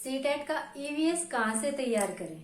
CTET का EVS कहाँ से तैयार करें।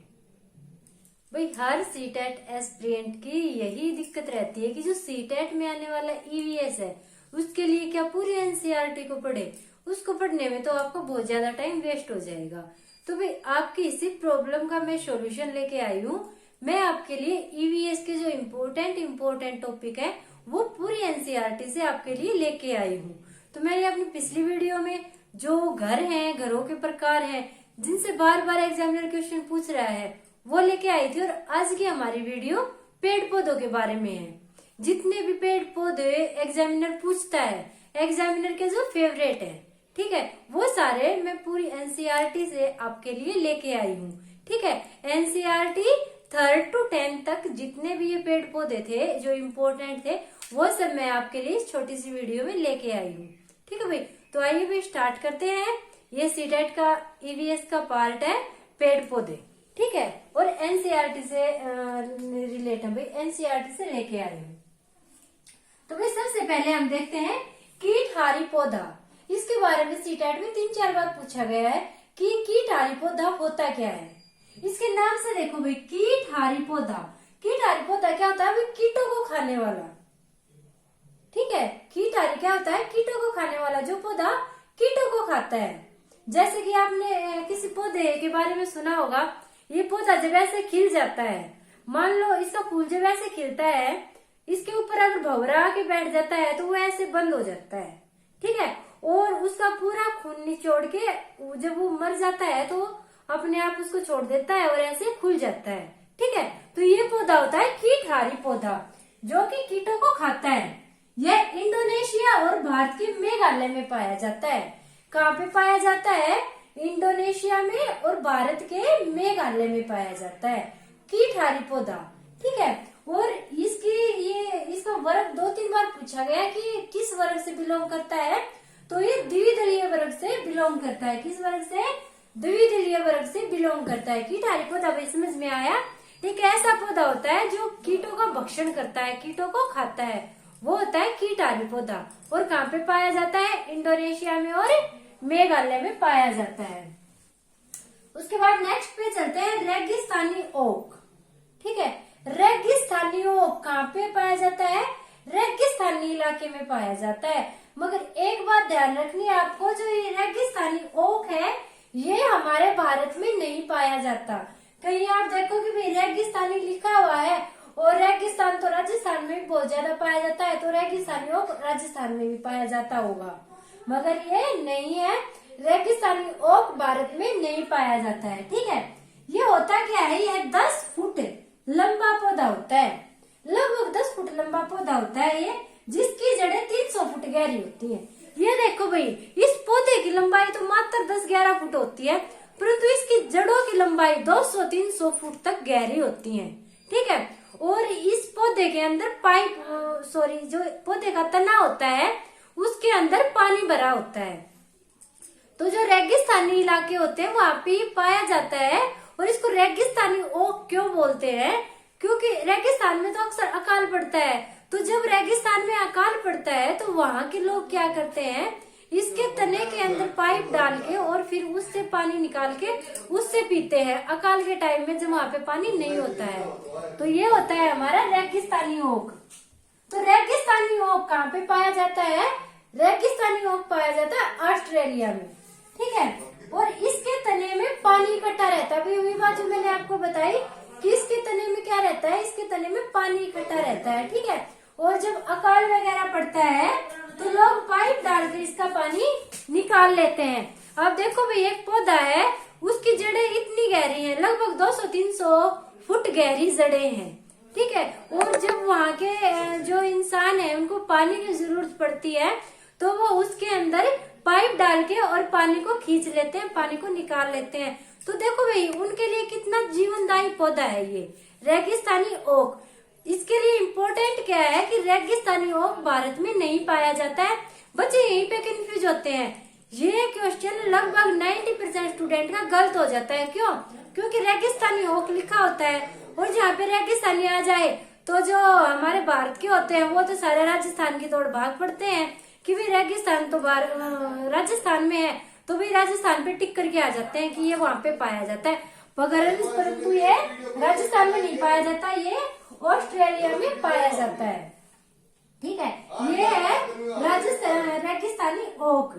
भाई हर सीटेट एस्पिरेंट की यही दिक्कत रहती है कि जो सीटेट में आने वाला ईवीएस है उसके लिए क्या पूरी एनसीईआरटी को पढ़े, उसको पढ़ने में तो आपको बहुत ज्यादा टाइम वेस्ट हो जाएगा। तो भाई आपकी इसी प्रॉब्लम का मैं सॉल्यूशन लेके आई हूँ। मैं आपके लिए ईवीएस के जो इम्पोर्टेंट टॉपिक है वो पूरी एनसीईआरटी से आपके लिए लेके आई हूँ। तो मैंने अपनी पिछली वीडियो में जो घर हैं, घरों के प्रकार हैं जिनसे बार बार एग्जामिनर क्वेश्चन पूछ रहा है वो लेके आई थी, और आज की हमारी वीडियो पेड़ पौधों के बारे में है। जितने भी पेड़ पौधे एग्जामिनर पूछता है, एग्जामिनर के जो फेवरेट है, ठीक है, वो सारे मैं पूरी एनसीईआरटी से आपके लिए लेके आई हूँ। ठीक है, एनसीईआरटी 3rd to 10th तक जितने भी ये पेड़ पौधे थे जो इम्पोर्टेंट थे वो सब मैं आपके लिए इस छोटी सी वीडियो में लेके आई हूँ। ठीक है भाई, तो आइए भाई स्टार्ट करते हैं। ये सीटेट का ईवीएस का पार्ट है पेड़ पौधे, ठीक है, और एनसीईआरटी से रिलेट है भाई, एनसीईआरटी से लेके आई हूँ। तो भाई सबसे पहले हम देखते हैं कीटहारी पौधा। इसके बारे में सीटेट में 3-4 बार पूछा गया है कि कीटहारी पौधा होता क्या है। इसके नाम से देखो भाई, कीटहारी पौधा। कीटहारी पौधा क्या होता है भाई? कीटों को खाने वाला। ठीक है, कीटहारी क्या होता है? कीटों को खाने वाला, जो पौधा कीटों को खाता है। जैसे कि आपने किसी पौधे के बारे में सुना होगा, ये पौधा जब ऐसे खिल जाता है, मान लो इसका फूल जब ऐसे खिलता है, इसके ऊपर अगर भंवरा आके बैठ जाता है तो वो ऐसे बंद हो जाता है। ठीक है, और उसका पूरा खून निचोड़ के जब वो मर जाता है तो अपने आप उसको छोड़ देता है और ऐसे खुल जाता है। ठीक है, तो ये पौधा होता है कीटहारी पौधा, जो कि कीटों को खाता है। यह इंडोनेशिया और भारत के मेघालय में पाया जाता है। कहाँ पे पाया जाता है? इंडोनेशिया में और भारत के मेघालय में पाया जाता है कीटहारी पौधा। ठीक है, और इसका वर्ग 2-3 बार पूछा गया कि किस वर्ग से बिलोंग करता है, तो ये द्विदलीय वर्ग से बिलोंग करता है। किस वर्ग से? द्विदलीय वर्ग से बिलोंग करता है। कीटहारी पौधा भाई समझ में आया? एक ऐसा पौधा होता है जो कीटों का भक्षण करता है, कीटों को खाता है, वो होता है कीटहारी पौधा। और कहाँ पे पाया जाता है? इंडोनेशिया में और मेघालय में पाया जाता है। उसके बाद नेक्स्ट पे चलते हैं, रेगिस्तानी ओक। ठीक है, रेगिस्तानी ओक कहाँ पे पाया जाता है? रेगिस्तानी इलाके में पाया जाता है। मगर एक बात ध्यान रखनी है आपको, जो ये रेगिस्तानी ओक है ये हमारे भारत में नहीं पाया जाता। कहीं आप देखो कि भाई रेगिस्तानी लिखा हुआ है, और रेगिस्तान तो राजस्थान में भी बहुत ज्यादा पाया जाता है, तो रेगिस्तानी ओक राजस्थान में भी पाया जाता होगा, मगर ये नहीं है। रेगिस्तानी ओक भारत में नहीं पाया जाता है। ठीक है, ये होता क्या है? ये 10 फुट लंबा पौधा होता है, लगभग 10 फुट लंबा पौधा होता है ये, जिसकी जड़ें 300 फुट गहरी होती है। ये देखो भाई, इस पौधे की लंबाई तो मात्र 10-11 फुट होती है, परंतु इसकी जड़ों की लंबाई 200-300 फुट तक गहरी होती है। ठीक है, और इस पौधे के अंदर जो पौधे का तना होता है उसके अंदर पानी भरा होता है। तो जो रेगिस्तानी इलाके होते हैं वहां पे पाया जाता है। और इसको रेगिस्तानी ओक क्यों बोलते हैं? क्योंकि रेगिस्तान में तो अक्सर अकाल पड़ता है, तो जब रेगिस्तान में अकाल पड़ता है तो वहां के लोग क्या करते हैं, इसके तने के अंदर पाइप डाल के और फिर उससे पानी निकाल के उससे पीते हैं अकाल के टाइम में जब वहां पे पानी नहीं होता है। तो ये होता है हमारा रेगिस्तानी ओक। तो रेगिस्तानी ओक कहाँ पे पाया जाता है? रेगिस्तानी ओक पाया जाता है ऑस्ट्रेलिया में। ठीक है, और इसके तने में पानी इकट्ठा रहता है। वही बात जो मैंने आपको बताई कि इसके तने में क्या रहता है, इसके तने में पानी इकट्ठा रहता है। ठीक है, और जब अकाल वगैरह पड़ता है तो लोग पाइप डालकर इसका पानी निकाल लेते हैं। अब देखो भाई, एक पौधा है उसकी जड़ें इतनी गहरी हैं, लगभग 200-300 फुट गहरी जड़ें हैं। ठीक है, और जब वहाँ के जो इंसान है उनको पानी की जरूरत पड़ती है तो वो उसके अंदर पाइप डाल के और पानी को खींच लेते हैं, पानी को निकाल लेते हैं। तो देखो भाई, उनके लिए कितना जीवनदायी पौधा है ये रेगिस्तानी ओक। इसके लिए इम्पोर्टेंट क्या है कि रेगिस्तानी ओक भारत में नहीं पाया जाता है। बच्चे यहीं पे कंफ्यूज होते हैं। ये क्वेश्चन लगभग 90% स्टूडेंट का गलत हो जाता है। क्यों? क्योंकि रेगिस्तानी ओक लिखा होता है, और जहाँ पे रेगिस्तानी आ जाए तो जो हमारे भारत के होते हैं वो तो सारे राजस्थान की तोड़ भाग पड़ते हैं कि भी रेगिस्तान तो राजस्थान में है, तो भाई राजस्थान पे टिक करके आ जाते हैं कि ये वहां पे पाया जाता है, परंतु ये राजस्थान में नहीं पाया जाता, ये ऑस्ट्रेलिया में पाया जाता है। ठीक है, ये है राजस्थान रेगिस्तानी ओक।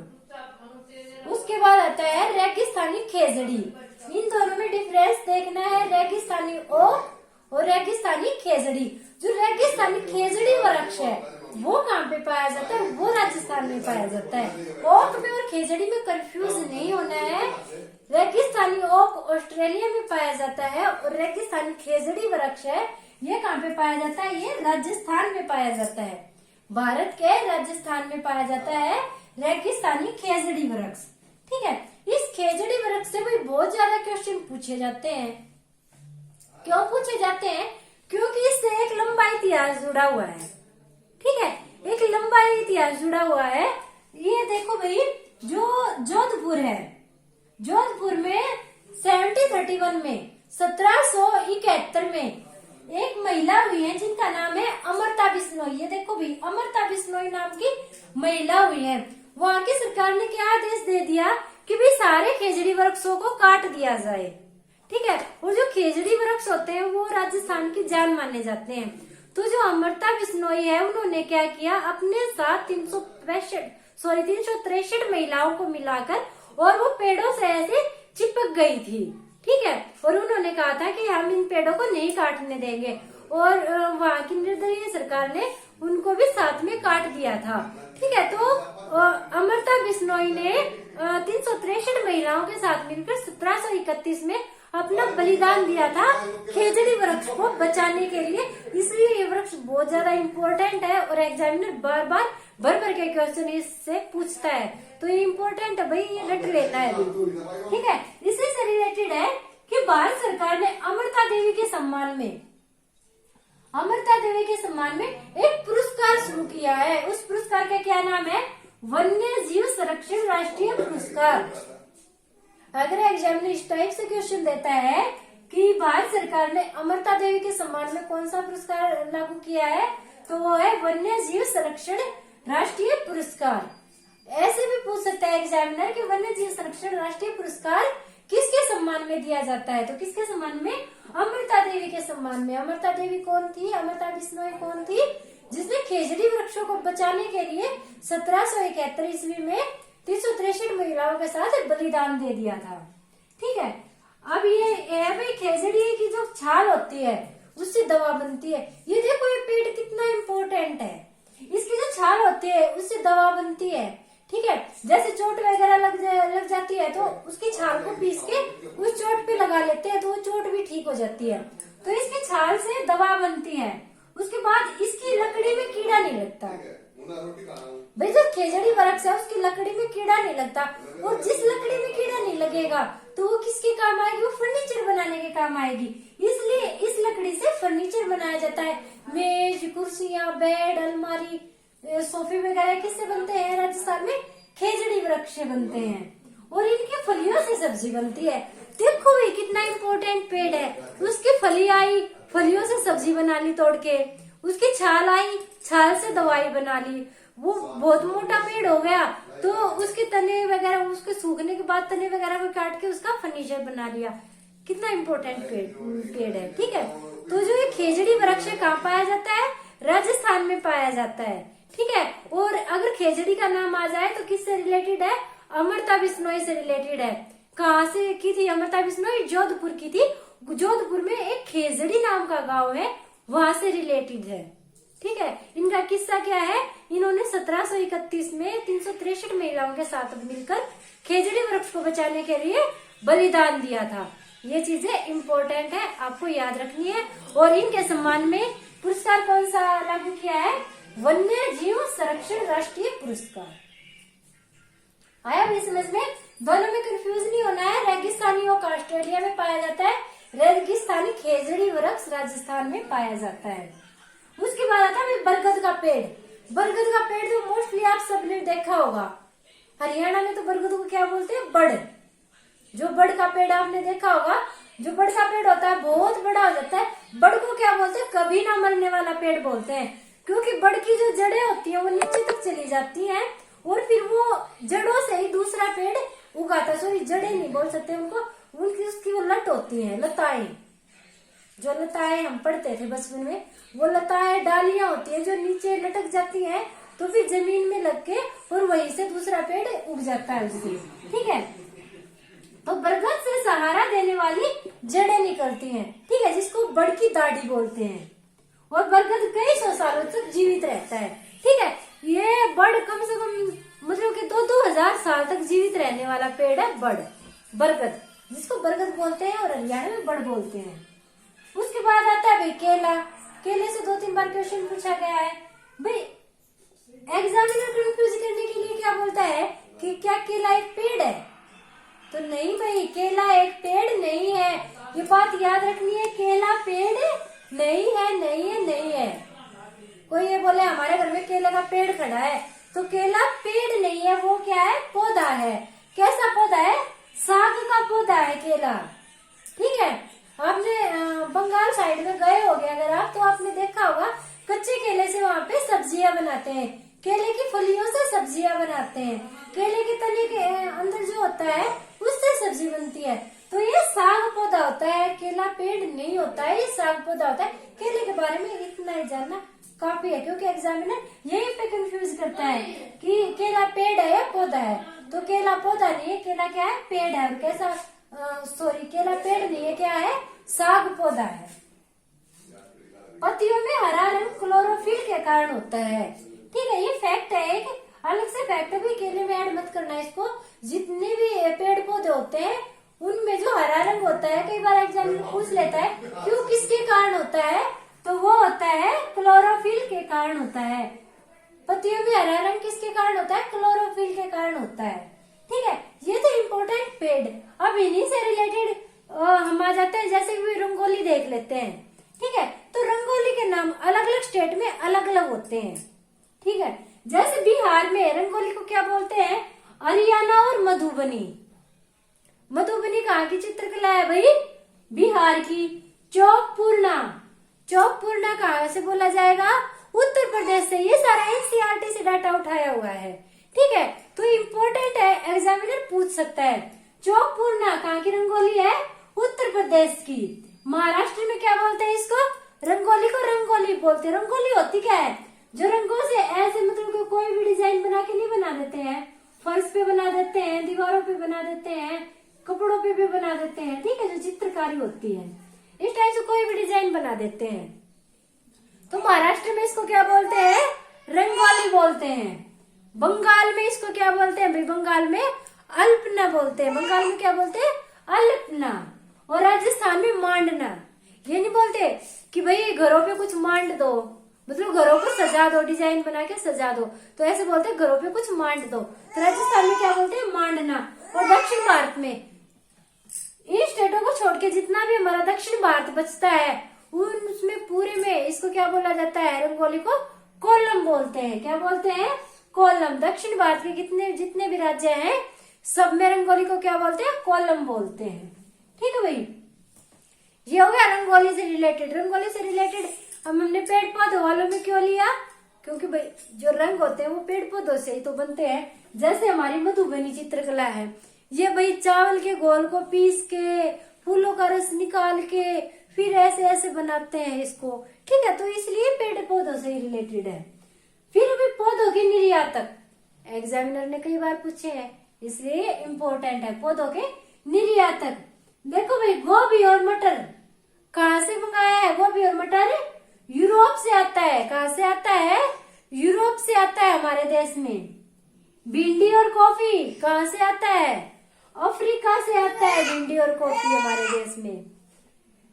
उसके बाद आता है रेगिस्तानी खेजड़ी। इन दोनों में डिफरेंस देखना है, रेगिस्तानी ओक और रेगिस्तानी खेजड़ी। जो रेगिस्तानी खेजड़ी वृक्ष है वो कहाँ पे पाया जाता है, वो राजस्थान में पाया जाता है। ओक में और खेजड़ी में कंफ्यूज नहीं होना है। रेगिस्तानी ओक ऑस्ट्रेलिया में पाया जाता है और रेगिस्तानी खेजड़ी वृक्ष है ये कहाँ पे पाया जाता है, ये राजस्थान में पाया जाता है। भारत के राजस्थान में पाया जाता है रेगिस्तानी खेजड़ी वृक्ष। ठीक है, इस खेजड़ी वृक्ष से भी बहुत ज्यादा क्वेश्चन पूछे जाते हैं। क्यों पूछे जाते हैं, क्योंकि इससे एक लंबा इतिहास जुड़ा हुआ है। ठीक है, एक लंबा इतिहास जुड़ा हुआ है। ये देखो भाई, जो जोधपुर है, जोधपुर में 1731 में 1771 में एक महिला हुई है जिनका नाम है अमृता बिश्नोई। ये देखो भाई, अमृता बिश्नोई नाम की महिला हुई है। वहां की सरकार ने क्या आदेश दे दिया कि भाई सारे खेजड़ी वृक्षों को काट दिया जाए। ठीक है, और जो खेजड़ी वृक्ष होते हैं वो राजस्थान की जान माने जाते हैं। तो जो अमृता बिश्नोई है उन्होंने क्या किया, अपने साथ 363 महिलाओं को मिलाकर, और वो पेड़ों से ऐसे चिपक गई थी। ठीक है, और उन्होंने कहा था कि हम इन पेड़ों को नहीं काटने देंगे, और वहां की निर्दलीय सरकार ने उनको भी साथ में काट दिया था। ठीक है, तो अमृता बिश्नोई ने 363 महिलाओं के साथ मिलकर 1731 में अपना बलिदान दिया था खेजड़ी वृक्ष को बचाने के लिए। इसलिए ये वृक्ष बहुत ज्यादा इम्पोर्टेंट है और एग्जामिनर बार बार भर के क्वेश्चन इससे पूछता है, तो ये इम्पोर्टेंट है भाई, ये रट लेना है। ठीक है, इसी से रिलेटेड है कि भारत सरकार ने अमृता देवी के सम्मान में एक पुरस्कार शुरू किया है। उस पुरस्कार का क्या नाम है, वन्य जीव संरक्षण राष्ट्रीय पुरस्कार। अगर एग्जामिनर इस टाइप से क्वेश्चन देता है कि भारत सरकार ने अमृता देवी के सम्मान में कौन सा पुरस्कार लागू किया है, तो वो है वन्य जीव संरक्षण राष्ट्रीय पुरस्कार। ऐसे भी पूछ सकता है एग्जामिनर कि वन्य जीव संरक्षण राष्ट्रीय पुरस्कार किसके सम्मान में दिया जाता है, तो किसके सम्मान में, अमृता देवी के सम्मान में। अमृता देवी कौन थी, अमृता बिश्नोई कौन थी, जिसने खेजड़ी वृक्षों को बचाने के लिए 1771 ईस्वी में 363 महिलाओं के साथ बलिदान दे दिया था। ठीक है, अब ये भाई खेजड़ी की जो छाल होती है उससे दवा बनती है। ये देखो ये पेड़ कितना इम्पोर्टेंट है, इसकी जो छाल होती है उससे दवा बनती है। ठीक है, जैसे चोट वगैरह लग जाती है तो उसकी छाल को पीस के उस चोट पे लगा लेते हैं तो वो चोट भी ठीक हो जाती है। तो इसकी छाल से दवा बनती है। उसके बाद इसकी लकड़ी में कीड़ा नहीं लगता भाई, जो खेजड़ी वृक्ष है उसकी लकड़ी में कीड़ा नहीं लगता, और जिस लकड़ी में कीड़ा नहीं लगेगा तो वो किसके काम आएगी, वो फर्नीचर बनाने के काम आएगी। इसलिए इस लकड़ी से फर्नीचर बनाया जाता है। मेज, कुर्सियां, बेड, अलमारी, सोफे वगैरह किससे बनते हैं, राजस्थान में खेजड़ी वृक्ष से बनते हैं, और इनकी फलियों से सब्जी बनती है। देखो भाई कितना इम्पोर्टेंट पेड़ है, उसकी फली आई, फलियों से सब्जी बना ली तोड़ के, उसकी छाल आई, छाल से दवाई बना ली। वो बहुत मोटा पेड़ हो गया तो उसके तने वगैरह, उसके सूखने के बाद तने वगैरह को काट के उसका फर्नीचर बना लिया। कितना इम्पोर्टेंट पेड़ है। ठीक है, तो जो ये खेजड़ी वृक्ष कहाँ पाया जाता है, राजस्थान में पाया जाता है। ठीक है, और अगर खेजड़ी का नाम आ जाए तो किससे रिलेटेड है, अमृता बिश्नोई से रिलेटेड है। कहाँ से की थी अमृता बिश्नोई, जोधपुर की थी। जोधपुर में एक खेजड़ी नाम का गांव है, वहां से रिलेटेड है। ठीक है, इनका किस्सा क्या है, इन्होंने 1731 में 363 महिलाओं के साथ मिलकर खेजड़ी वृक्ष को बचाने के लिए बलिदान दिया था। ये चीजें इम्पोर्टेंट है, आपको याद रखनी है। और इनके सम्मान में पुरस्कार कौन सा लागू किया है, वन्य जीव संरक्षण राष्ट्रीय पुरस्कार। आया भी समझ में, दोनों में कंफ्यूज नहीं होना है। रेगिस्तानी ओक ऑस्ट्रेलिया में पाया जाता है, रेगिस्तानी खेजड़ी वृक्ष राजस्थान में पाया जाता है। उसके बाद आता है बरगद का पेड़। बरगद का पेड़ तो मोस्टली आप सबने देखा होगा, हरियाणा में तो बरगद को क्या बोलते हैं, बड़। जो बड़ का पेड़ आपने देखा होगा, जो बड़ का पेड़ होता है बहुत बड़ा हो जाता है, बड़ को क्या बोलते हैं, कभी ना मरने वाला पेड़ बोलते हैं, क्योंकि बड़ की जो जड़ें होती है वो नीचे तक चली जाती हैं और फिर वो जड़ों से ही दूसरा पेड़ उगाता, सॉरी जड़े नहीं बोल सकते उनको, उनकी उसकी वो लट होती है, लताएं, जो लताएं हम पढ़ते थे बचपन में, वो लताएं डालियां होती है जो नीचे लटक जाती हैं, तो फिर जमीन में लग के और वहीं से दूसरा पेड़ उग जाता है उससे। ठीक है, तो बरगद से सहारा देने वाली जड़ें निकलती हैं, ठीक है, जिसको बड़ की दाढ़ी बोलते हैं, और बरगद कई सौ सालों तक जीवित रहता है। ठीक है, ये बड़ कम से कम मतलब कि 2-2 हजार साल तक जीवित रहने वाला पेड़ है बरगद, जिसको बरगद बोलते हैं और हरियाणा में बड़ बोलते हैं। उसके बाद आता है भाई केला। केले से 2-3 बार क्वेश्चन पूछा गया है भाई, एग्जामिनर कंफ्यूज करने के लिए क्या बोलता है कि क्या केला एक पेड़ है, तो नहीं भाई, केला एक पेड़ नहीं है, ये बात याद रखनी है, केला पेड़ नहीं है, नहीं है, नहीं है। कोई ये बोले हमारे घर में केले का पेड़ खड़ा है, तो केला पेड़ नहीं है, वो क्या है, पौधा है। कैसा पौधा है, साग का पौधा है केला। ठीक है, आपने बंगाल साइड में गए होगे अगर आप, तो आपने देखा होगा कच्चे केले से वहाँ पे सब्जियां बनाते हैं, केले की फलियों से सब्जियां बनाते हैं, केले के तने के अंदर जो होता है उससे सब्जी बनती है। तो ये साग पौधा होता है, केला पेड़ नहीं होता है, ये साग पौधा होता है। केले के बारे में इतना ही जानना काफी है, क्योंकि एग्जामिनर यही पे कंफ्यूज करता है कि केला पेड़ है या पौधा है, तो केला पौधा नहीं है, केला क्या है, पेड़ है। कैसा सॉरी, केला पेड़ नहीं है, क्या है, साग पौधा है। पत्तियों में हरा रंग क्लोरोफिल के कारण होता है। ठीक है, ये फैक्ट है, एक अलग से फैक्ट है, भी केले में ऐड मत करना इसको। जितने भी पेड़ पौधे होते हैं उनमें जो हरा रंग होता है, कई बार एग्जाम में पूछ लेता है क्यों, किसके कारण होता है, तो वो होता है क्लोरोफिल के कारण होता है। पत्तियों में हरा रंग किसके कारण होता है, क्लोरोफिल के कारण होता है। ठीक है, ये तो इम्पोर्टेंट पेड़। अब इन्हीं से रिलेटेड हम आ जाते हैं, जैसे कि रंगोली देख लेते हैं। ठीक है, तो रंगोली के नाम अलग अलग स्टेट में अलग अलग होते हैं। ठीक है, जैसे बिहार में रंगोली को क्या बोलते हैं, हरियाणा और मधुबनी। मधुबनी कहाँ की चित्रकला है भाई, बिहार की। चौकपूर्णा, चौकपूर्णा कहाँ से बोला जाएगा, उत्तर प्रदेश से। ये सारा एनसीईआरटी से डाटा उठाया हुआ है। ठीक है, तो इम्पोर्टेंट है, एग्जामिनर पूछ सकता है। चौकपूर्णा कहाँ की रंगोली है, उत्तर प्रदेश की। महाराष्ट्र में क्या बोलते हैं इसको, रंगोली को रंगोली बोलते हैं। रंगोली होती क्या है, जो रंगों से ऐसे मतलब कि कोई भी डिजाइन बना के नहीं बना देते हैं, फर्श पे बना देते हैं, दीवारों पे बना देते हैं, कपड़ों पे भी बना देते हैं। ठीक है, जो चित्रकारी होती है, इस टाइप से कोई भी डिजाइन बना देते हैं। तो महाराष्ट्र में इसको क्या बोलते हैं, रंगोली बोलते हैं। बंगाल में इसको क्या बोलते हैं भाई, बंगाल में अल्पना बोलते हैं। बंगाल में क्या बोलते हैं, अल्पना। और राजस्थान में मांडना। ये नहीं बोलते कि भाई घरों पे कुछ मांड दो, मतलब घरों को सजा दो, डिजाइन बना के सजा दो, तो ऐसे बोलते हैं घरों पे कुछ मांड दो। तो राजस्थान में क्या बोलते हैं, मांडना। और दक्षिण भारत में, इन स्टेटों को छोड़ के जितना भी हमारा दक्षिण भारत बचता है, उसमें पूरे में इसको क्या बोला जाता है, रंगोली को कोलम बोलते हैं। क्या बोलते हैं, कोलम। दक्षिण भारत के जितने भी राज्य हैं, सब में रंगोली को क्या बोलते हैं, कोलम बोलते हैं। ठीक है भाई, ये हो गया रंगोली से रिलेटेड। रंगोली से रिलेटेड हमने पेड़ पौधों वालों में क्यों लिया, क्योंकि भाई जो रंग होते हैं वो पेड़ पौधों से ही तो बनते हैं। जैसे हमारी मधुबनी चित्रकला है, ये भाई चावल के घोल को पीस के, फूलों का रस निकाल के, फिर ऐसे ऐसे बनाते हैं इसको। ठीक है, तो इसलिए पेड़ पौधों से ही रिलेटेड है। फिर भी पौधों के निर्यातक, एग्जामिनर ने कई बार पूछे हैं, इसलिए इम्पोर्टेंट है। पौधों के निर्यातक, देखो भाई, गोभी और मटर कहाँ से मंगाया है, गोभी और मटर यूरोप से आता है। कहाँ से आता है, यूरोप से आता है हमारे देश में। भिंडी और कॉफी कहाँ से आता है, अफ्रीका से आता है भिंडी और कॉफी हमारे देश में।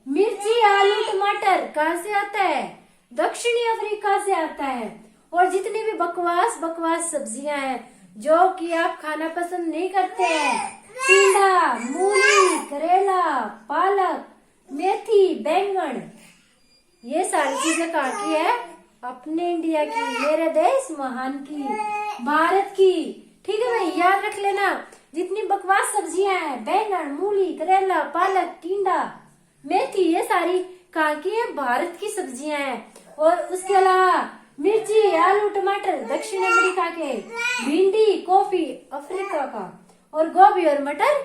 मिर्ची, आलू, टमाटर कहाँ से आता है, दक्षिणी अफ्रीका से आता है। और जितनी भी बकवास सब्जियां हैं जो कि आप खाना पसंद नहीं करते हैं, टिंडा, मूली, करेला, पालक, मेथी, बैंगन, ये सारी चीजें कहाँ की है, अपने इंडिया की, मेरे देश महान की, भारत की। ठीक है भाई, याद रख लेना, जितनी बकवास सब्जियां हैं, बैंगन, मूली, करेला, पालक, टिंडा, मेथी, ये सारी कहाँ की है, भारत की सब्जियां हैं। और उसके अलावा मिर्ची, आलू, टमाटर दक्षिण अमेरिका के, भिंडी, कॉफी अफ्रीका का, और गोभी और मटर